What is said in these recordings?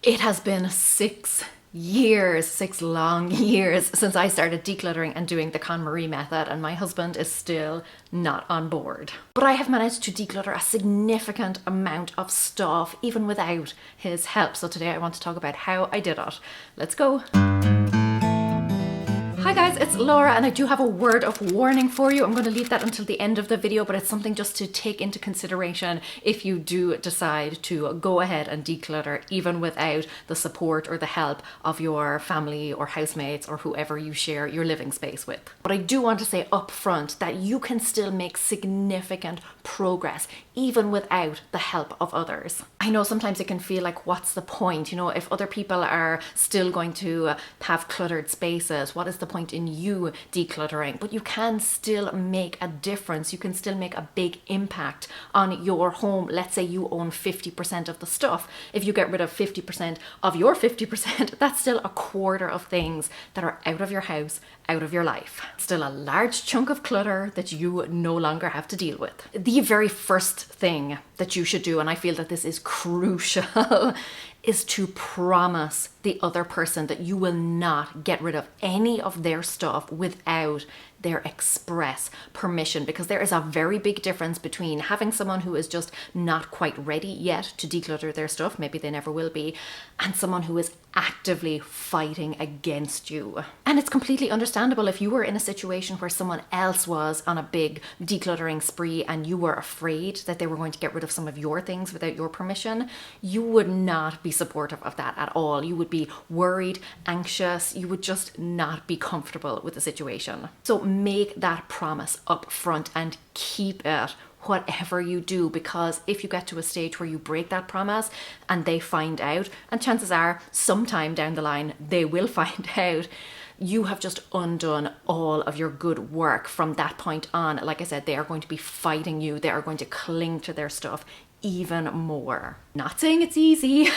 It has been 6 years, 6 long years since I started decluttering and doing the KonMari method, and my husband is still not on board. But I have managed to declutter a significant amount of stuff even without his help. So today I want to talk about how I did it. Let's go. Hi guys, it's Laura, and I do have a word of warning for you. I'm going to leave that until the end of the video, but it's something just to take into consideration if you do decide to go ahead and declutter even without the support or the help of your family or housemates or whoever you share your living space with. But I do want to say up front that you can still make significant progress even without the help of others. I know sometimes it can feel like, what's the point? You know, if other people are still going to have cluttered spaces, what is the point in you decluttering? But you can still make a difference. You can still make a big impact on your home. Let's say you own 50% of the stuff. If you get rid of 50% of your 50%, that's still a quarter of things that are out of your house, out of your life. Still a large chunk of clutter that you no longer have to deal with. The very first thing that you should do, and I feel that this is crucial, is to promise the other person that you will not get rid of any of their stuff without their express permission, because there is a very big difference between having someone who is just not quite ready yet to declutter their stuff, maybe they never will be, and someone who is actively fighting against you. And it's completely understandable if you were in a situation where someone else was on a big decluttering spree and you were afraid that they were going to get rid of some of your things without your permission, you would not be supportive of that at all. You would be worried, anxious, you would just not be comfortable with the situation. So make that promise up front and keep it whatever you do, because if you get to a stage where you break that promise and they find out, and chances are sometime down the line they will find out, you have just undone all of your good work from that point on. Like I said, they are going to be fighting you. They are going to cling to their stuff even more. Not saying it's easy,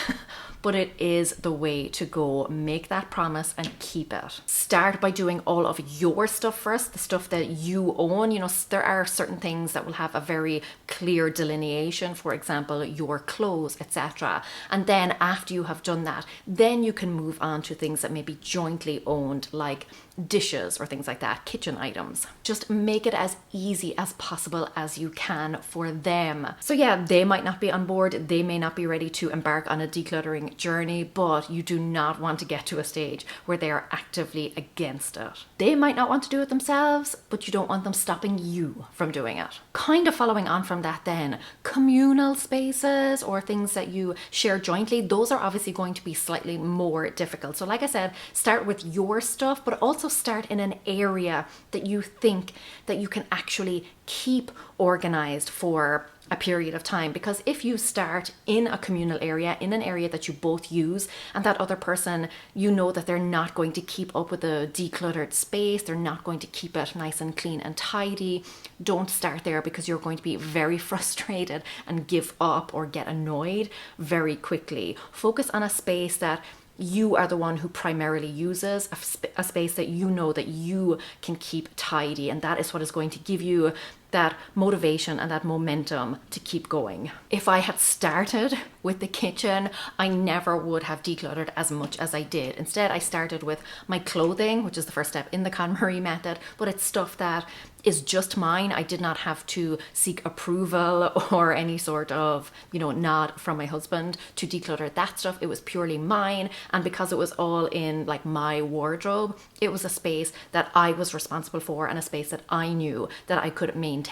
but it is the way to go. Make that promise and keep it. Start by doing all of your stuff first, the stuff that you own. You know, there are certain things that will have a very clear delineation, for example, your clothes, etc. And then after you have done that, then you can move on to things that may be jointly owned, like dishes or things like that, kitchen items. Just make it as easy as possible as you can for them. So yeah, they might not be on board, they may not be ready to embark on a decluttering journey, but you do not want to get to a stage where they are actively against it. They might not want to do it themselves, but you don't want them stopping you from doing it. Kind of following on from that then, communal spaces or things that you share jointly, those are obviously going to be slightly more difficult. So like I said, start with your stuff, but also start in an area that you think that you can actually keep organized for a period of time. Because if you start in a communal area, in an area that you both use, and that other person, you know that they're not going to keep up with the decluttered space, they're not going to keep it nice and clean and tidy, don't start there, because you're going to be very frustrated and give up or get annoyed very quickly. Focus on a space that you are the one who primarily uses, a space that you know that you can keep tidy, and that is what is going to give you that motivation and that momentum to keep going. If I had started with the kitchen, I never would have decluttered as much as I did. Instead, I started with my clothing, which is the first step in the KonMari method, but it's stuff that is just mine. I did not have to seek approval or any sort of, nod from my husband to declutter that stuff. It was purely mine, and because it was all in like my wardrobe, it was a space that I was responsible for and a space that I knew that I could maintain.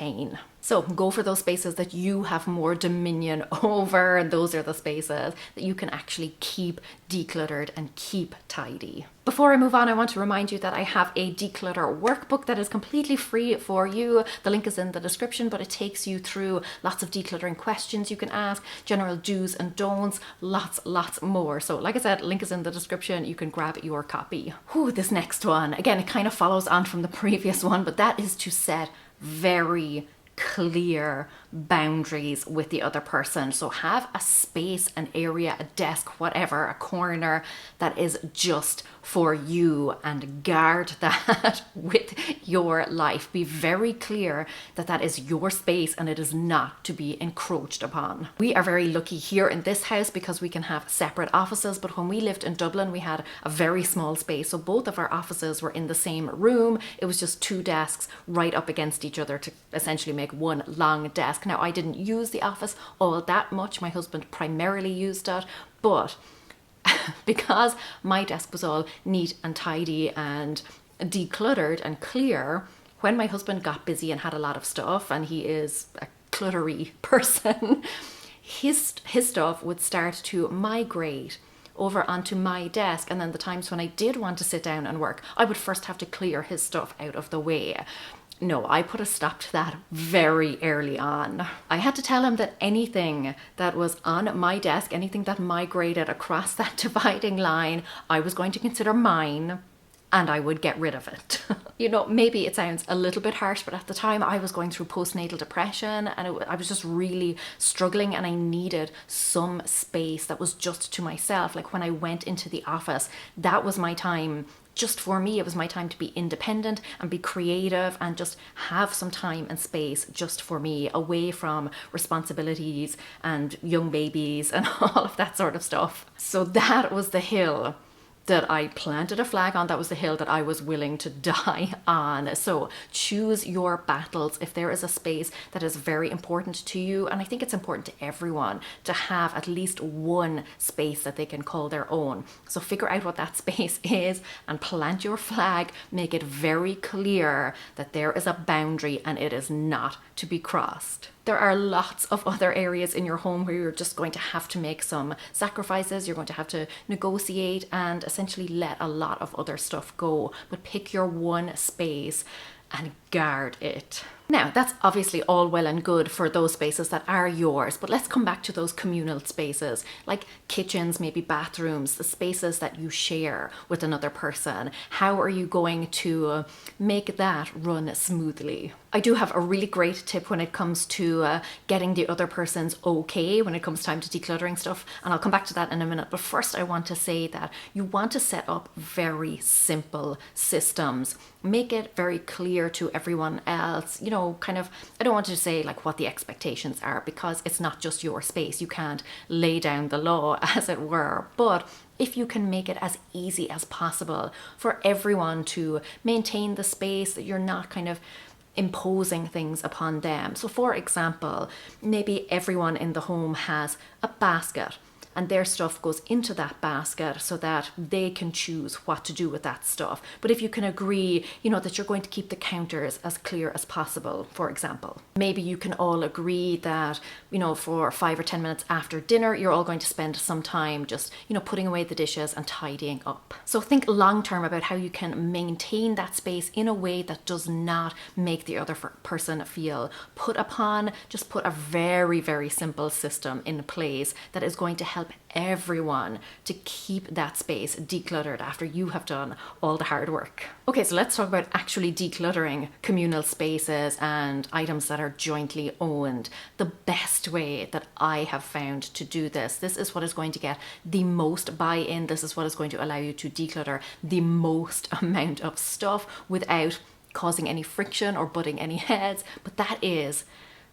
So go for those spaces that you have more dominion over, and those are the spaces that you can actually keep decluttered and keep tidy. Before I move on, I want to remind you that I have a declutter workbook that is completely free for you. The link is in the description, but it takes you through lots of decluttering questions you can ask, general do's and don'ts, lots more. So like I said, link is in the description. You can grab your copy. This next one, again, it kind of follows on from the previous one, but that is to set very clear boundaries with the other person. So have a space, an area, a desk, whatever, a corner that is just for you, and guard that with your life. Be very clear that that is your space and it is not to be encroached upon. We are very lucky here in this house because we can have separate offices, but when we lived in Dublin, we had a very small space. So both of our offices were in the same room. It was just two desks right up against each other to essentially make one long desk. Now, I didn't use the office all that much. My husband primarily used it, but because my desk was all neat and tidy and decluttered and clear, when my husband got busy and had a lot of stuff, and he is a cluttery person, his stuff would start to migrate over onto my desk. And then the times when I did want to sit down and work, I would first have to clear his stuff out of the way. No, I put a stop to that very early on. I had to tell him that anything that was on my desk, anything that migrated across that dividing line, I was going to consider mine, and I would get rid of it. You know, maybe it sounds a little bit harsh, but at the time I was going through postnatal depression, and I was just really struggling, and I needed some space that was just to myself. Like when I went into the office, that was my time just for me. It was my time to be independent and be creative and just have some time and space just for me, away from responsibilities and young babies and all of that sort of stuff. So that was the hill that I planted a flag on. That was the hill that I was willing to die on. So choose your battles. If there is a space that is very important to you, and I think it's important to everyone to have at least one space that they can call their own. So figure out what that space is and plant your flag. Make it very clear that there is a boundary and it is not to be crossed. There are lots of other areas in your home where you're just going to have to make some sacrifices. You're going to have to negotiate and essentially let a lot of other stuff go. But pick your one space and guard it. Now, that's obviously all well and good for those spaces that are yours, but let's come back to those communal spaces, like kitchens, maybe bathrooms, the spaces that you share with another person. How are you going to make that run smoothly? I do have a really great tip when it comes to getting the other person's okay when it comes time to decluttering stuff, and I'll come back to that in a minute. But first, I want to say that you want to set up very simple systems. Make it very clear to everyone else, you know, kind of, I don't want to say like what the expectations are, because it's not just your space. You can't lay down the law, as it were. But if you can make it as easy as possible for everyone to maintain the space, that you're not kind of imposing things upon them. So for example, maybe everyone in the home has a basket, and their stuff goes into that basket so that they can choose what to do with that stuff. But if you can agree, you know, that you're going to keep the counters as clear as possible, for example. Maybe you can all agree that, you know, for 5 or 10 minutes after dinner, you're all going to spend some time just, you know, putting away the dishes and tidying up. So think long term about how you can maintain that space in a way that does not make the other person feel put upon. Just put a very, very simple system in place that is going to help everyone to keep that space decluttered after you have done all the hard work. Okay, so let's talk about actually decluttering communal spaces and items that are jointly owned. The best way that I have found to do this is what is going to get the most buy-in. This is what is going to allow you to declutter the most amount of stuff without causing any friction or butting any heads. But that is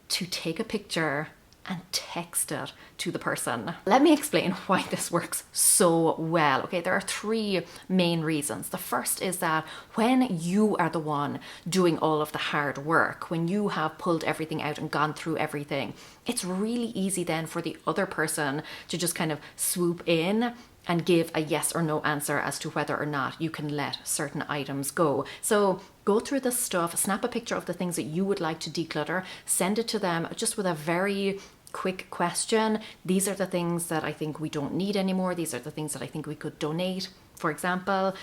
to take a picture and text it to the person. Let me explain why this works so well. Okay, there are 3 main reasons. The first is that when you are the one doing all of the hard work, when you have pulled everything out and gone through everything, it's really easy then for the other person to just kind of swoop in and give a yes or no answer as to whether or not you can let certain items go. So go through the stuff, snap a picture of the things that you would like to declutter, send it to them just with a very quick question. These are the things that I think we don't need anymore. These are the things that I think we could donate, for example.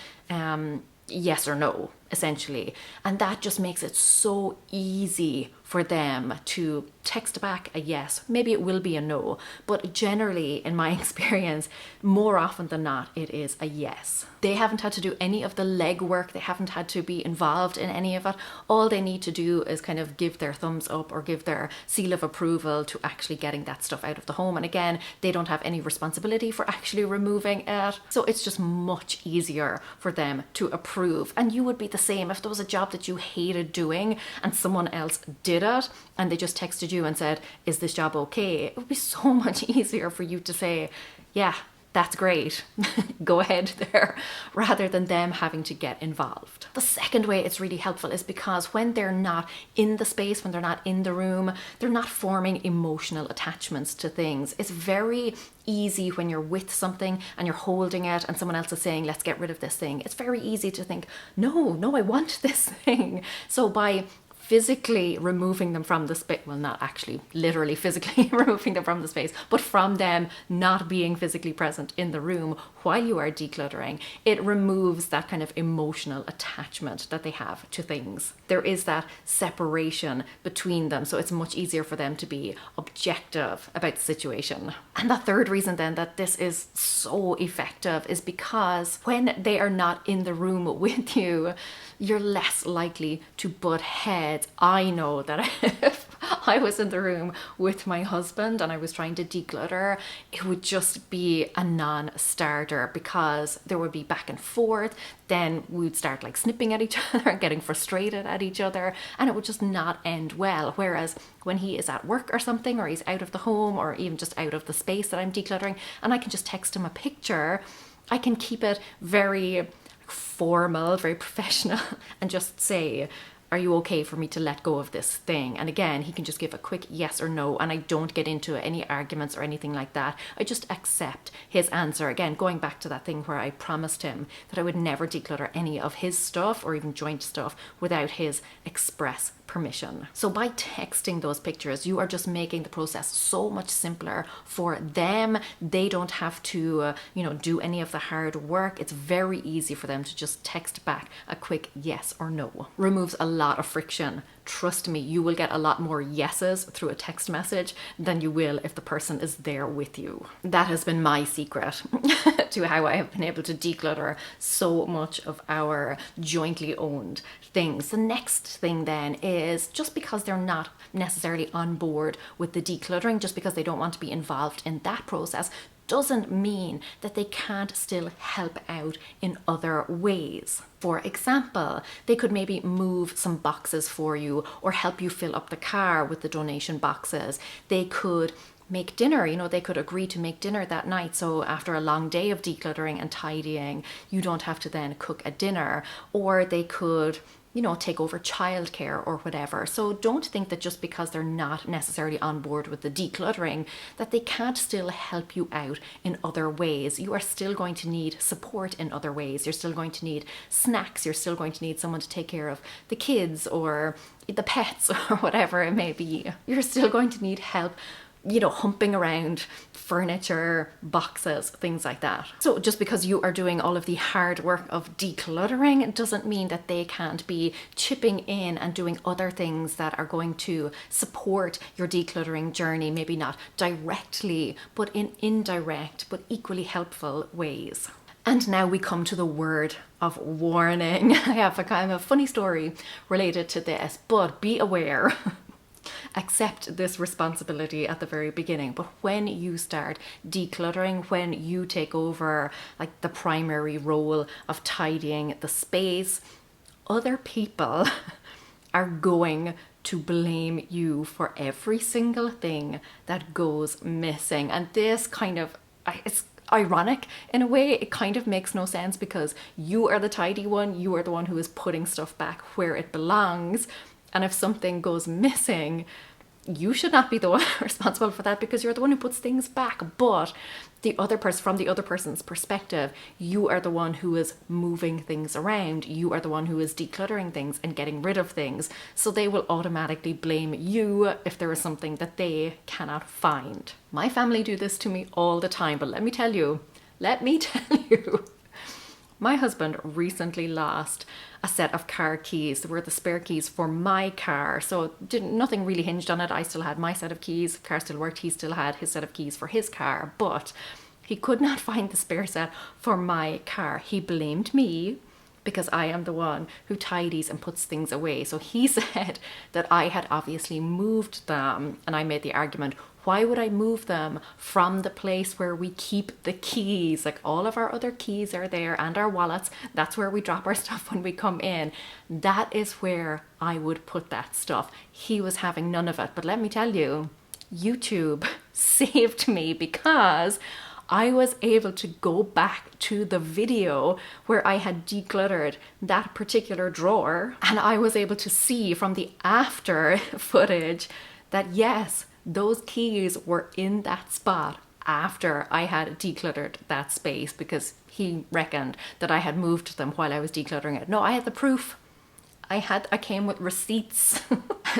Yes or no, essentially. And that just makes it so easy for them to text back a yes. Maybe it will be a no, but generally, in my experience, more often than not, it is a yes. They haven't had to do any of the legwork. They haven't had to be involved in any of it. All they need to do is kind of give their thumbs up or give their seal of approval to actually getting that stuff out of the home. And again, they don't have any responsibility for actually removing it. So it's just much easier for them to approve. And you would be the same if there was a job that you hated doing and someone else did it and they just texted you and said, is this job okay? It would be so much easier for you to say, yeah, that's great, go ahead there, rather than them having to get involved. The second way it's really helpful is because when they're not in the space, when they're not in the room, they're not forming emotional attachments to things. It's very easy when you're with something and you're holding it and someone else is saying, let's get rid of this thing. It's very easy to think, no, I want this thing. So by physically removing them from the space, well, not actually literally physically removing them from the space, but from them not being physically present in the room while you are decluttering, it removes that kind of emotional attachment that they have to things. There is that separation between them, so it's much easier for them to be objective about the situation. And the third reason then that this is so effective is because when they are not in the room with you, you're less likely to butt heads. I know that if I was in the room with my husband and I was trying to declutter, it would just be a non-starter because there would be back and forth. Then we'd start like snipping at each other and getting frustrated at each other, and it would just not end well. Whereas when he is at work or something, or he's out of the home or even just out of the space that I'm decluttering, and I can just text him a picture, I can keep it very formal, very professional, and just say, are you okay for me to let go of this thing? And again, he can just give a quick yes or no, and I don't get into any arguments or anything like that. I just accept his answer. Again, going back to that thing where I promised him that I would never declutter any of his stuff or even joint stuff without his express permission. So by texting those pictures, you are just making the process so much simpler for them. They don't have to, do any of the hard work. It's very easy for them to just text back a quick yes or no. Removes a lot of friction. Trust me, you will get a lot more yeses through a text message than you will if the person is there with you. That has been my secret to how I have been able to declutter so much of our jointly owned things. The next thing then is, just because they're not necessarily on board with the decluttering, just because they don't want to be involved in that process, doesn't mean that they can't still help out in other ways. For example, they could maybe move some boxes for you or help you fill up the car with the donation boxes. They could make dinner, they could agree to make dinner that night. So after a long day of decluttering and tidying, you don't have to then cook a dinner. Or they could take over childcare or whatever. So don't think that just because they're not necessarily on board with the decluttering, that they can't still help you out in other ways. You are still going to need support in other ways. You're still going to need snacks. You're still going to need someone to take care of the kids or the pets or whatever it may be. You're still going to need help humping around furniture, boxes, things like that. So just because you are doing all of the hard work of decluttering, it doesn't mean that they can't be chipping in and doing other things that are going to support your decluttering journey, maybe not directly, but in indirect, but equally helpful ways. And now we come to the word of warning. I have a kind of funny story related to this, but be aware. Accept this responsibility at the very beginning. But when you start decluttering, when you take over like the primary role of tidying the space, other people are going to blame you for every single thing that goes missing. And this it's ironic in a way. It kind of makes no sense because you are the tidy one. You are the one who is putting stuff back where it belongs. And if something goes missing, you should not be the one responsible for that because you're the one who puts things back. But the other person, from the other person's perspective, you are the one who is moving things around. You are the one who is decluttering things and getting rid of things. So they will automatically blame you if there is something that they cannot find. My family do this to me all the time, but let me tell you, My husband recently lost a set of car keys. They were the spare keys for my car. So nothing really hinged on it. I still had my set of keys. The car still worked. He still had his set of keys for his car. But he could not find the spare set for my car. He blamed me because I am the one who tidies and puts things away. So he said that I had obviously moved them, and I made the argument, why would I move them from the place where we keep the keys? Like, all of our other keys are there and our wallets. That's where we drop our stuff when we come in. That is where I would put that stuff. He was having none of it. But let me tell you, YouTube saved me, because I was able to go back to the video where I had decluttered that particular drawer, and I was able to see from the after footage that yes, those keys were in that spot after I had decluttered that space, because he reckoned that I had moved them while I was decluttering it. No, I had the proof. I came with receipts.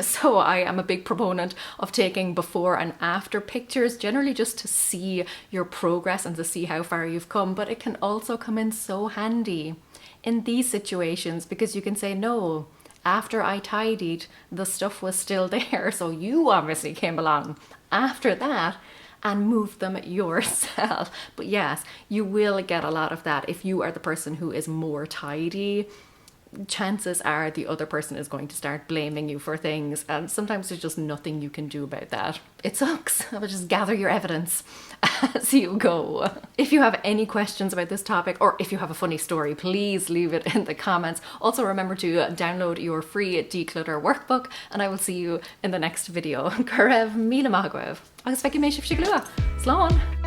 So I am a big proponent of taking before and after pictures, generally just to see your progress and to see how far you've come. But it can also come in so handy in these situations, because you can say, no, after I tidied, the stuff was still there. So you obviously came along after that and moved them yourself. But yes, you will get a lot of that if you are the person who is more tidy. Chances are the other person is going to start blaming you for things, and sometimes there's just nothing you can do about that. It sucks, but just gather your evidence as you go. If you have any questions about this topic, or if you have a funny story, please leave it in the comments. Also remember to download your free declutter workbook, and I will see you in the next video. Go raibh, míle maith agaibh. Agus feicimid mé sibh siglua. Slán!